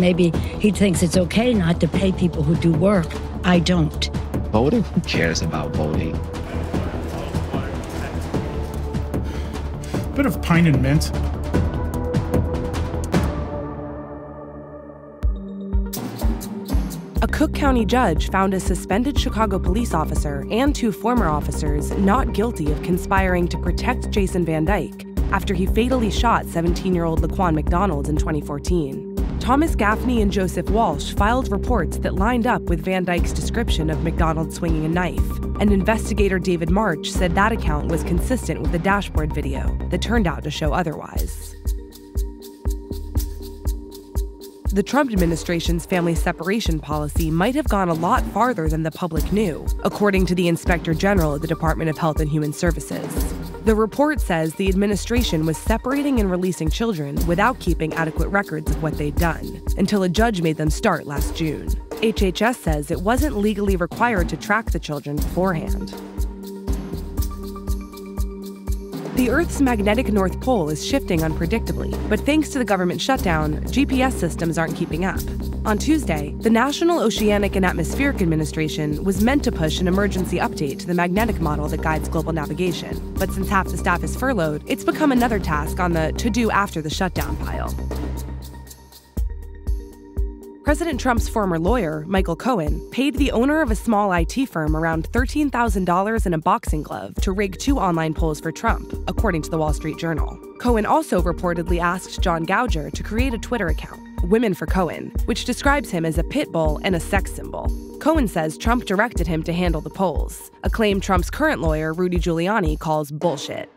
maybe he thinks it's okay not to pay people who do work. I don't. Voting? Who cares about voting? Bit of pine and mint. A Cook County judge found a suspended Chicago police officer and 2 former officers not guilty of conspiring to protect Jason Van Dyke after he fatally shot 17-year-old Laquan McDonald in 2014. Thomas Gaffney and Joseph Walsh filed reports that lined up with Van Dyke's description of McDonald swinging a knife, and investigator David March said that account was consistent with the dashboard video that turned out to show otherwise. The Trump administration's family separation policy might have gone a lot farther than the public knew, according to the Inspector General of the Department of Health and Human Services. The report says the administration was separating and releasing children without keeping adequate records of what they'd done, until a judge made them start last June. HHS says it wasn't legally required to track the children beforehand. The Earth's magnetic North Pole is shifting unpredictably, but thanks to the government shutdown, GPS systems aren't keeping up. On Tuesday, the National Oceanic and Atmospheric Administration was meant to push an emergency update to the magnetic model that guides global navigation. But since half the staff is furloughed, it's become another task on the to-do after the shutdown pile. President Trump's former lawyer, Michael Cohen, paid the owner of a small IT firm around $13,000 in a boxing glove to rig 2 online polls for Trump, according to the Wall Street Journal. Cohen also reportedly asked John Gouger to create a Twitter account, Women for Cohen, which describes him as a pit bull and a sex symbol. Cohen says Trump directed him to handle the polls, a claim Trump's current lawyer, Rudy Giuliani, calls bullshit.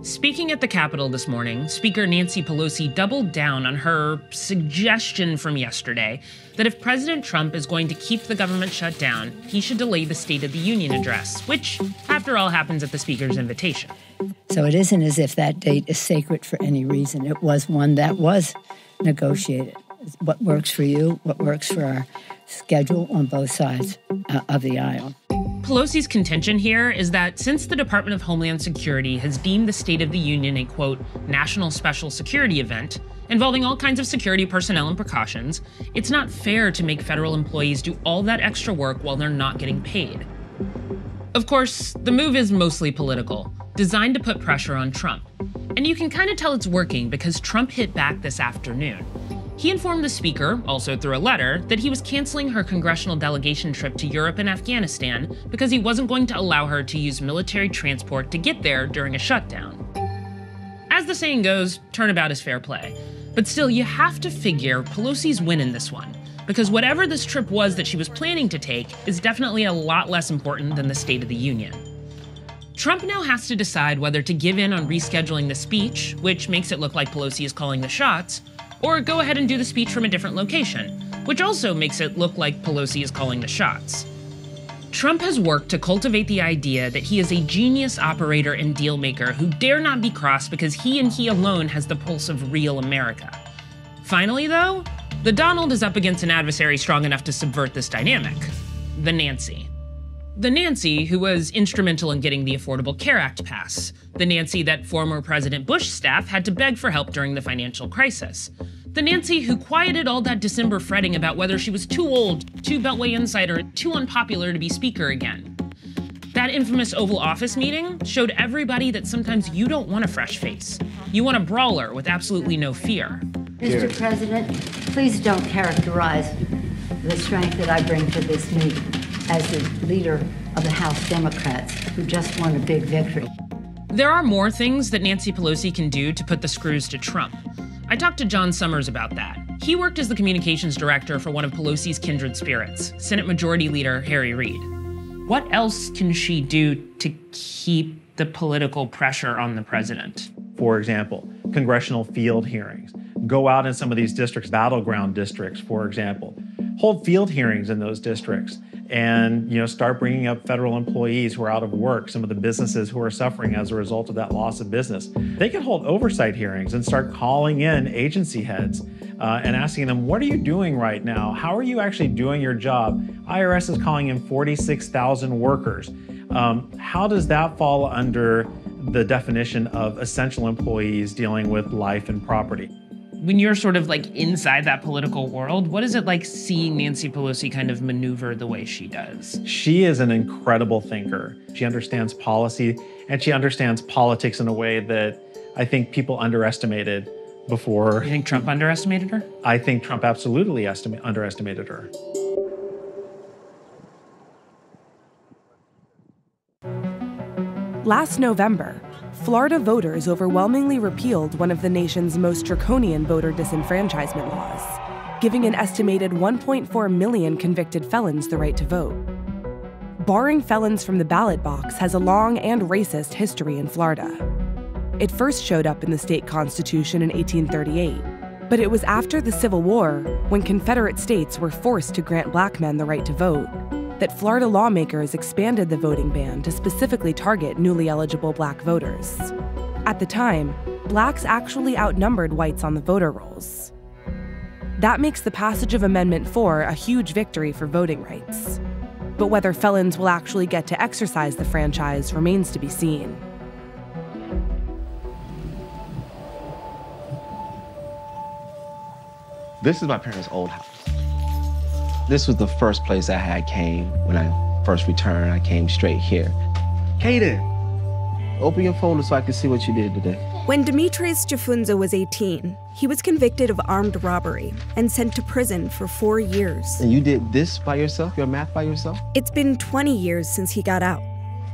Speaking at the Capitol this morning, Speaker Nancy Pelosi doubled down on her suggestion from yesterday that if President Trump is going to keep the government shut down, he should delay the State of the Union address, which, after all, happens at the Speaker's invitation. So it isn't as if that date is sacred for any reason. It was one that was negotiated. What works for you, what works for our schedule on both sides of the aisle. Pelosi's contention here is that since the Department of Homeland Security has deemed the State of the Union a, quote, national special security event, involving all kinds of security personnel and precautions, it's not fair to make federal employees do all that extra work while they're not getting paid. Of course, the move is mostly political, designed to put pressure on Trump. And you can kind of tell it's working because Trump hit back this afternoon. He informed the Speaker, also through a letter, that he was canceling her congressional delegation trip to Europe and Afghanistan because he wasn't going to allow her to use military transport to get there during a shutdown. As the saying goes, turnabout is fair play. But still, you have to figure Pelosi's winning this one, because whatever this trip was that she was planning to take is definitely a lot less important than the State of the Union. Trump now has to decide whether to give in on rescheduling the speech, which makes it look like Pelosi is calling the shots, or go ahead and do the speech from a different location, which also makes it look like Pelosi is calling the shots. Trump has worked to cultivate the idea that he is a genius operator and deal maker who dare not be crossed because he and he alone has the pulse of real America. Finally, though, the Donald is up against an adversary strong enough to subvert this dynamic: the Nancy. The Nancy who was instrumental in getting the Affordable Care Act passed. The Nancy that former President Bush's staff had to beg for help during the financial crisis. The Nancy who quieted all that December fretting about whether she was too old, too Beltway insider, too unpopular to be Speaker again. That infamous Oval Office meeting showed everybody that sometimes you don't want a fresh face. You want a brawler with absolutely no fear. Mr. President, please don't characterize the strength that I bring to this meeting as the leader of the House Democrats who just won a big victory. There are more things that Nancy Pelosi can do to put the screws to Trump. I talked to John Summers about that. He worked as the communications director for one of Pelosi's kindred spirits, Senate Majority Leader Harry Reid. What else can she do to keep the political pressure on the president? For example, congressional field hearings. Go out in some of these districts, battleground districts, for example. Hold field hearings in those districts and, start bringing up federal employees who are out of work, some of the businesses who are suffering as a result of that loss of business. They can hold oversight hearings and start calling in agency heads and asking them, what are you doing right now? How are you actually doing your job? IRS is calling in 46,000 workers. How does that fall under the definition of essential employees dealing with life and property? When you're sort of like inside that political world, what is it like seeing Nancy Pelosi kind of maneuver the way she does? She is an incredible thinker. She understands policy and she understands politics in a way that I think people underestimated before. You think Trump underestimated her? I think Trump absolutely underestimated her. Last November, Florida voters overwhelmingly repealed one of the nation's most draconian voter disenfranchisement laws, giving an estimated 1.4 million convicted felons the right to vote. Barring felons from the ballot box has a long and racist history in Florida. It first showed up in the state constitution in 1838, but it was after the Civil War, when Confederate states were forced to grant black men the right to vote, that Florida lawmakers expanded the voting ban to specifically target newly eligible black voters. At the time, blacks actually outnumbered whites on the voter rolls. That makes the passage of Amendment 4 a huge victory for voting rights. But whether felons will actually get to exercise the franchise remains to be seen. This is my parents' old house. This was the first place I had came when I first returned. I came straight here. Kaden, open your folder so I can see what you did today. When Demetrius Jafunza was 18, he was convicted of armed robbery and sent to prison for 4 years. And you did this by yourself, your math by yourself? It's been 20 years since he got out.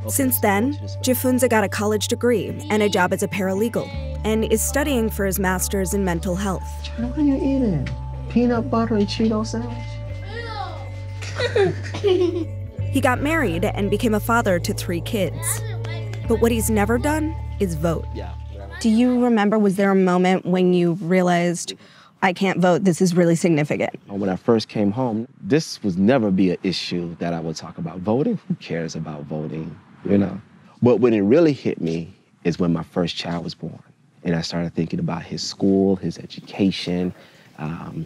Since then, Jafunza got a college degree and a job as a paralegal and is studying for his master's in mental health. What are you eating? Peanut butter and Cheeto sandwich? He got married and became a father to 3 kids. But what he's never done is vote. Do you remember, was there a moment when you realized, I can't vote, this is really significant? When I first came home, this would never be an issue that I would talk about. Voting? Who cares about voting, you know? But when it really hit me is when my first child was born. And I started thinking about his school, his education,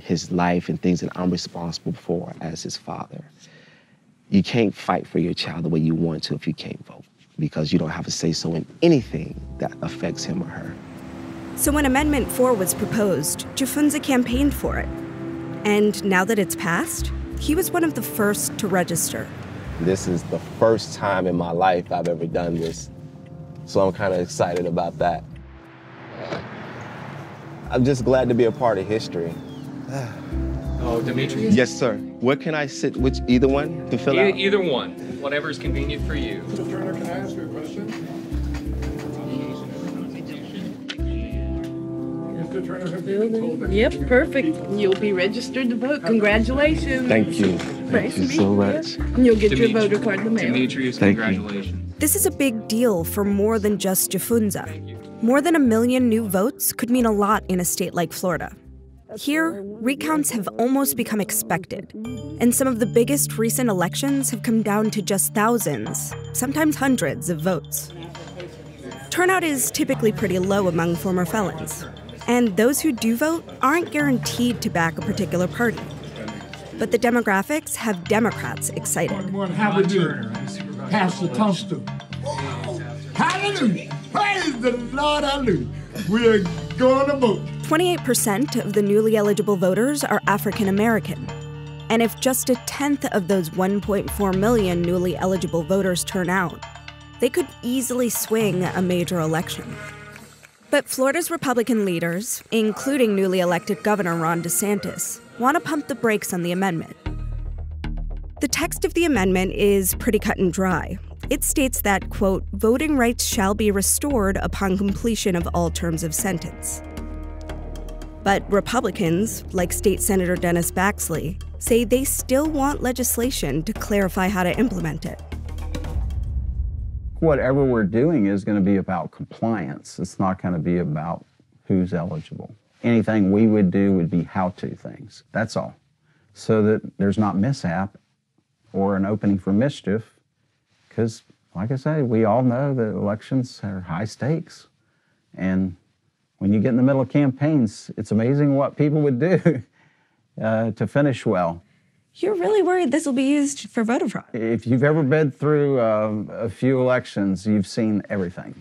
his life, and things that I'm responsible for as his father. You can't fight for your child the way you want to if you can't vote, because you don't have a say-so in anything that affects him or her. So when Amendment 4 was proposed, Jafunza campaigned for it. And now that it's passed, he was one of the first to register. This is the first time in my life I've ever done this, so I'm kind of excited about that. I'm just glad to be a part of history. Oh, Demetrius? Yes, sir. Where can I sit? Which, either one to fill out? Either one. Whatever's convenient for you. Mr. Turner, can I ask you a question? Mr. Turner, have you been told that? Yep, perfect. You'll be registered to vote. Congratulations. Thank you. Thank you so much. You'll get your voter card in the mail. Demetrius, Thank congratulations. This is a big deal for more than just Jafunza. More than 1 million new votes could mean a lot in a state like Florida. Here, recounts have almost become expected, and some of the biggest recent elections have come down to just thousands, sometimes hundreds of votes. Turnout is typically pretty low among former felons, and those who do vote aren't guaranteed to back a particular party. But the demographics have Democrats excited. How we do? Pass the toast to. Hallelujah! Praise the Lord, hallelujah! We're going to vote. 28% of the newly eligible voters are African American. And if just 1/10 of those 1.4 million newly eligible voters turn out, they could easily swing a major election. But Florida's Republican leaders, including newly elected Governor Ron DeSantis, want to pump the brakes on the amendment. The text of the amendment is pretty cut and dry. It states that, quote, voting rights shall be restored upon completion of all terms of sentence. But Republicans, like State Senator Dennis Baxley, say they still want legislation to clarify how to implement it. Whatever we're doing is going to be about compliance. It's not going to be about who's eligible. Anything we would do would be how-to things. That's all. So that there's not mishap or an opening for mischief. Because, like I say, we all know that elections are high stakes. And When you get in the middle of campaigns, it's amazing what people would do to finish well. You're really worried this will be used for voter fraud? If you've ever been through a few elections, you've seen everything.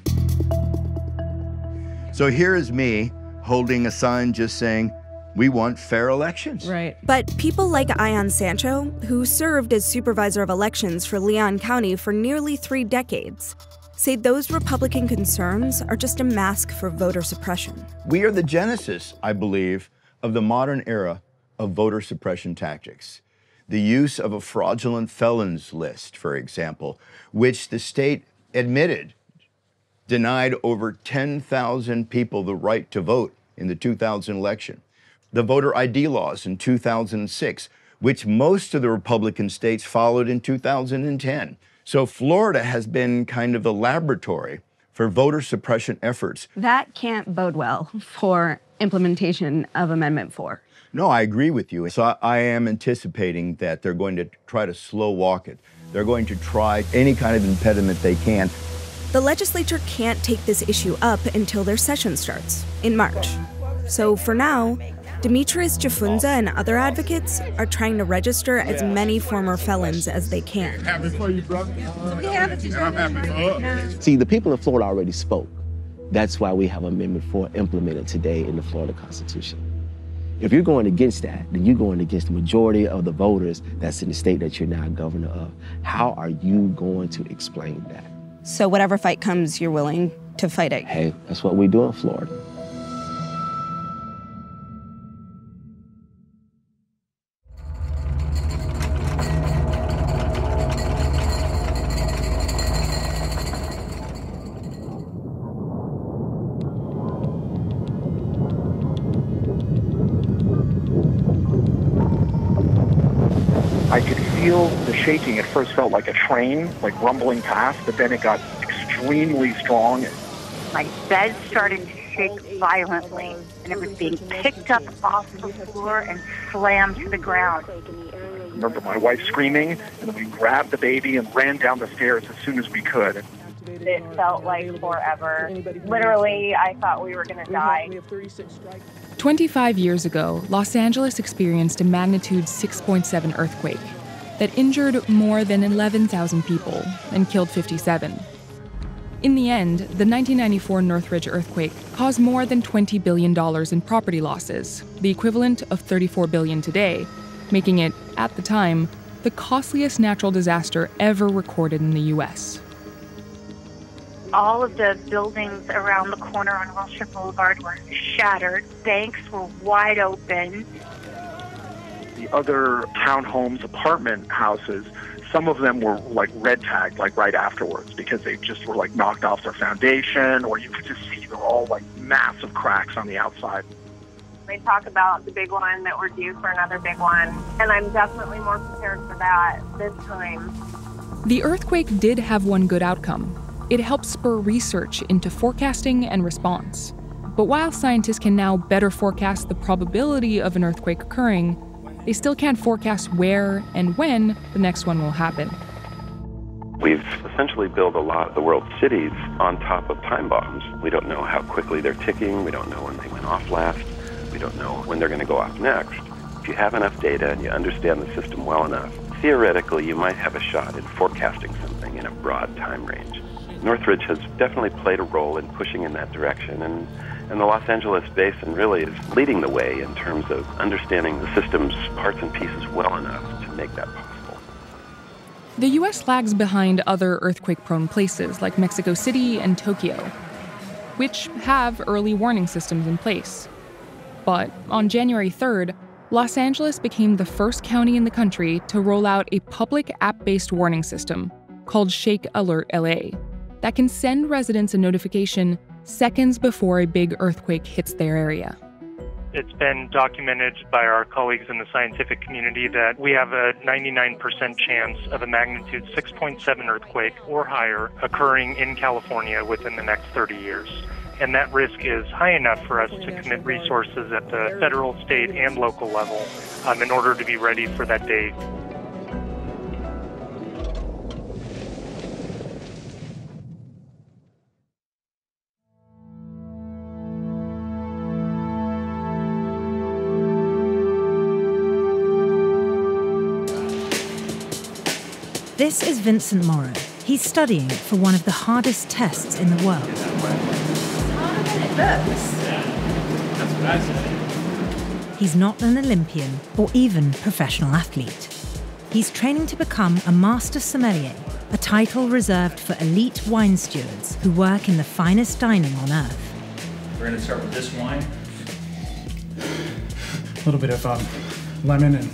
So here is me holding a sign just saying, we want fair elections. Right. But people like Ion Sancho, who served as supervisor of elections for Leon County for nearly 3 decades, say those Republican concerns are just a mask for voter suppression. We are the genesis, I believe, of the modern era of voter suppression tactics. The use of a fraudulent felons list, for example, which the state admitted denied over 10,000 people the right to vote in the 2000 election. The voter ID laws in 2006, which most of the Republican states followed in 2010. So Florida has been kind of the laboratory for voter suppression efforts. That can't bode well for implementation of Amendment 4. No, I agree with you. So I am anticipating that they're going to try to slow walk it. They're going to try any kind of impediment they can. The legislature can't take this issue up until their session starts in March. So for now, Demetrius Jafunza and other advocates are trying to register as many former felons as they can. Happy for you, brother. I'm happy for us. See, the people of Florida already spoke. That's why we have Amendment 4 implemented today in the Florida Constitution. If you're going against that, then you're going against the majority of the voters that's in the state that you're now governor of. How are you going to explain that? So whatever fight comes, you're willing to fight it? Hey, that's what we do in Florida. I could feel the shaking. It first felt like a train, like rumbling past, but then it got extremely strong. My bed started to shake violently, and it was being picked up off the floor and slammed to the ground. I remember my wife screaming, and then we grabbed the baby and ran down the stairs as soon as we could. It felt like forever. Literally, I thought we were going to die. 25 years ago, Los Angeles experienced a magnitude 6.7 earthquake that injured more than 11,000 people and killed 57. In the end, the 1994 Northridge earthquake caused more than $20 billion in property losses, the equivalent of $34 billion today, making it, at the time, the costliest natural disaster ever recorded in the U.S. All of the buildings around the corner on Wilshire Boulevard were shattered. Banks were wide open. The other townhomes, apartment houses, some of them were like red tagged, like right afterwards, because they just were like knocked off their foundation, or you could just see they're all like massive cracks on the outside. They talk about the big one, that we're due for another big one, and I'm definitely more prepared for that this time. The earthquake did have one good outcome. It helped spur research into forecasting and response. But while scientists can now better forecast the probability of an earthquake occurring, they still can't forecast where and when the next one will happen. We've essentially built a lot of the world's cities on top of time bombs. We don't know how quickly they're ticking. We don't know when they went off last. We don't know when they're going to go off next. If you have enough data and you understand the system well enough, theoretically you might have a shot in forecasting something in a broad time range. Northridge has definitely played a role in pushing in that direction, and the Los Angeles Basin really is leading the way in terms of understanding the system's parts and pieces well enough to make that possible. The U.S. lags behind other earthquake-prone places like Mexico City and Tokyo, which have early warning systems in place. But on January 3rd, Los Angeles became the first county in the country to roll out a public app-based warning system called Shake Alert LA that can send residents a notification seconds before a big earthquake hits their area. It's been documented by our colleagues in the scientific community that we have a 99% chance of a magnitude 6.7 earthquake or higher occurring in California within the next 30 years. And that risk is high enough for us to commit resources at the federal, state, and local level in order to be ready for that day. This is Vincent Morrow. He's studying for one of the hardest tests in the world. He's not an Olympian or even professional athlete. He's training to become a Master Sommelier, a title reserved for elite wine stewards who work in the finest dining on earth. We're going to start with this wine. A little bit of lemon and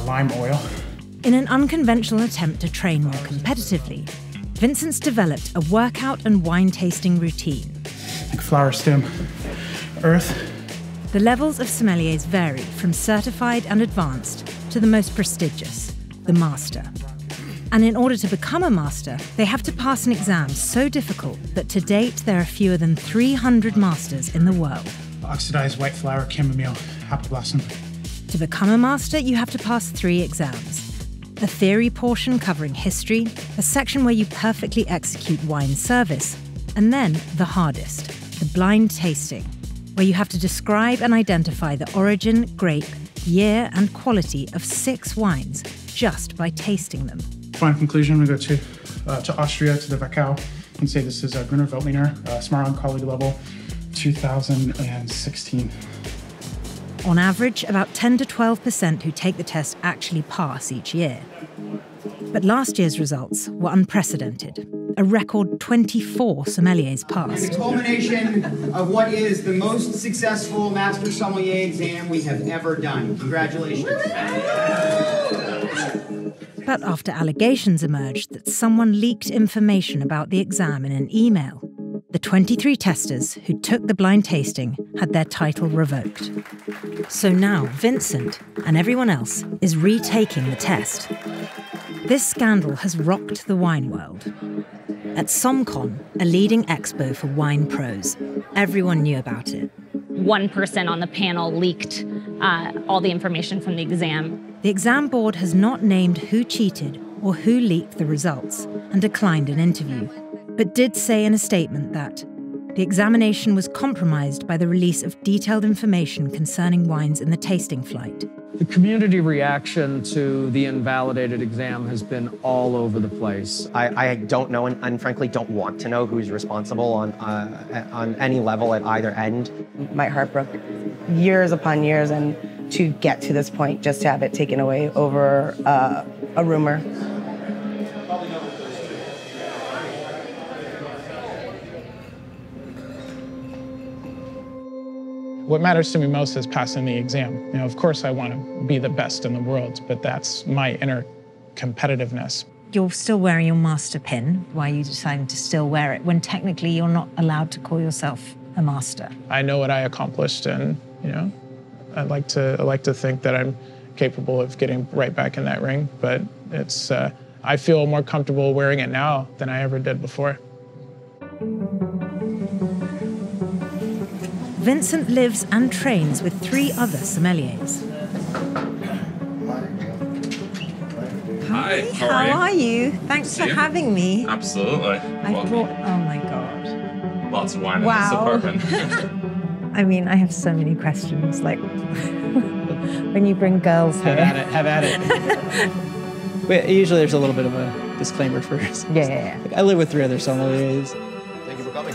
lime oil. In an unconventional attempt to train more competitively, Vincent's developed a workout and wine tasting routine. Like flower stem, earth. The levels of sommeliers vary from certified and advanced to the most prestigious, the master. And in order to become a master, they have to pass an exam so difficult that to date there are fewer than 300 masters in the world. Oxidized white flower, chamomile, apple blossom. To become a master, you have to pass 3 exams. A theory portion covering history, a section where you perfectly execute wine service, and then the hardest, the blind tasting, where you have to describe and identify the origin, grape, year, and quality of 6 wines just by tasting them. Final conclusion, I'm going to go to Austria, to the Wachau, and say this is a Gruner Veltliner, Smarland Quality Level 2016. On average, about 10 to 12% who take the test actually pass each year. But last year's results were unprecedented. A record 24 sommeliers passed. The culmination of what is the most successful Master Sommelier exam we have ever done. Congratulations. But after allegations emerged that someone leaked information about the exam in an email, the 23 testers who took the blind tasting had their title revoked. So now Vincent and everyone else is retaking the test. This scandal has rocked the wine world. At SomCon, a leading expo for wine pros, everyone knew about it. One person on the panel leaked all the information from the exam. The exam board has not named who cheated or who leaked the results and declined an interview, but did say in a statement that the examination was compromised by the release of detailed information concerning wines in the tasting flight. The community reaction to the invalidated exam has been all over the place. I don't know and frankly don't want to know who's responsible on any level at either end. My heart broke years upon years, and to get to this point, just to have it taken away over a rumor. What matters to me most is passing the exam. You know, of course I want to be the best in the world, but that's my inner competitiveness. You're still wearing your master pin. Why are you deciding to still wear it when technically you're not allowed to call yourself a master? I know what I accomplished, and you know, I like to think that I'm capable of getting right back in that ring. But it's I feel more comfortable wearing it now than I ever did before. Vincent lives and trains with 3 other sommeliers. Hi, How are you? Thanks for having me. Absolutely. I brought, oh my God. Lots of wine in Wow. this apartment. I mean, I have so many questions, like when you bring girls here. Have at it. Wait, usually there's a little bit of a disclaimer first. Yeah. I live with 3 other sommeliers.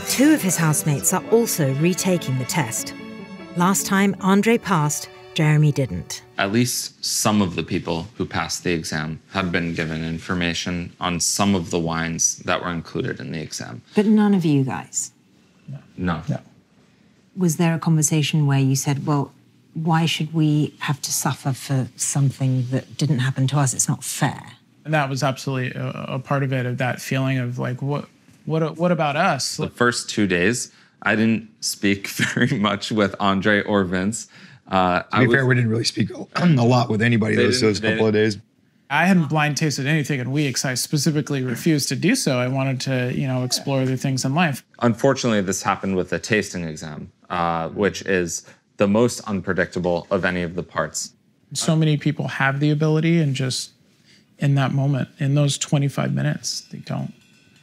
2 of his housemates are also retaking the test. Last time Andre passed, Jeremy didn't. At least some of the people who passed the exam had been given information on some of the wines that were included in the exam. But none of you guys. No. Was there a conversation where you said, well, why should we have to suffer for something that didn't happen to us? It's not fair. And that was absolutely a part of it, of that feeling of like, what about us? The first 2 days, I didn't speak very much with Andre or Vince. To be fair, we didn't really speak a lot with anybody those couple of days. I hadn't blind tasted anything in weeks. I specifically refused to do so. I wanted to, explore other things in life. Unfortunately, this happened with the tasting exam, which is the most unpredictable of any of the parts. So many people have the ability, and just in that moment, in those 25 minutes, they don't.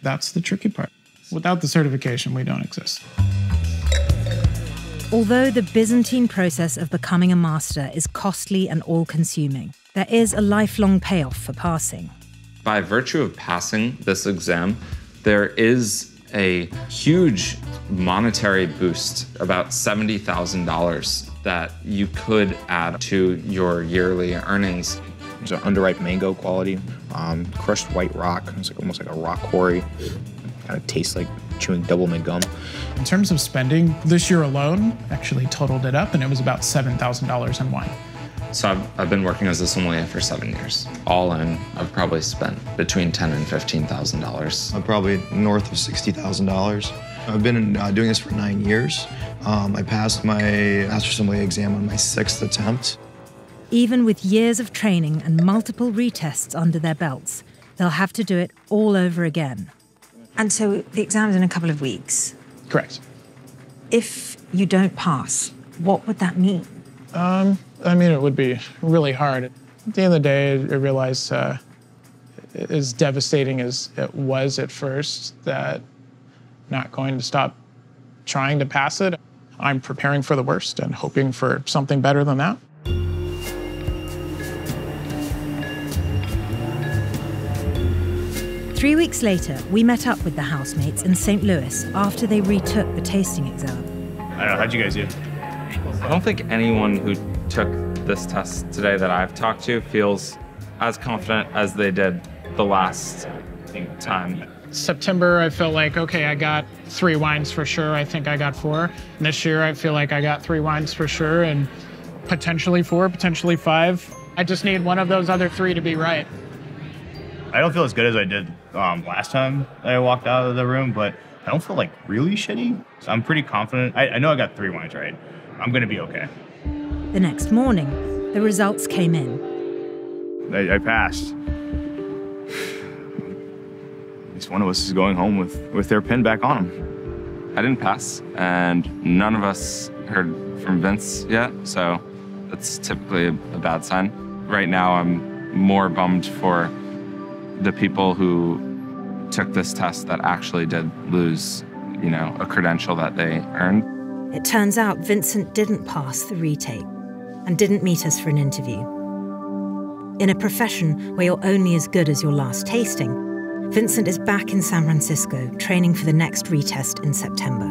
That's the tricky part. Without the certification, we don't exist. Although the Byzantine process of becoming a master is costly and all-consuming, there is a lifelong payoff for passing. By virtue of passing this exam, there is a huge monetary boost, about $70,000, that you could add to your yearly earnings. There's an underripe mango quality, crushed white rock. It's like almost like a rock quarry. Kind of tastes like chewing double-mint gum. In terms of spending, this year alone, actually totaled it up, and it was about $7,000 in wine. So I've been working as a sommelier for 7 years. All in, I've probably spent between $10,000 and $15,000. I'm probably north of $60,000. I've been doing this for 9 years. I passed my Master Sommelier exam on my 6th attempt. Even with years of training and multiple retests under their belts, they'll have to do it all over again. And so the exam's in a couple of weeks. Correct. If you don't pass, what would that mean? I mean, it would be really hard. At the end of the day, I realized as devastating as it was at first, that not going to stop trying to pass it. I'm preparing for the worst and hoping for something better than that. Three weeks later, we met up with the housemates in St. Louis after they retook the tasting exam. I don't know, how'd you guys do? I don't think anyone who took this test today that I've talked to feels as confident as they did the last time. September, I felt like, okay, I got 3 wines for sure. I think I got 4. And this year, I feel like I got 3 wines for sure, and potentially 4, potentially 5. I just need one of those other 3 to be right. I don't feel as good as I did last time I walked out of the room, but I don't feel like really shitty. So I'm pretty confident. I know I got 3 wines right. I'm gonna be okay. The next morning, the results came in. I passed. At least one of us is going home with their pin back on them. I didn't pass, and none of us heard from Vince yet, so that's typically a bad sign. Right now, I'm more bummed for the people who took this test that actually did lose, a credential that they earned. It turns out Vincent didn't pass the retake and didn't meet us for an interview. In a profession where you're only as good as your last tasting, Vincent is back in San Francisco training for the next retest in September.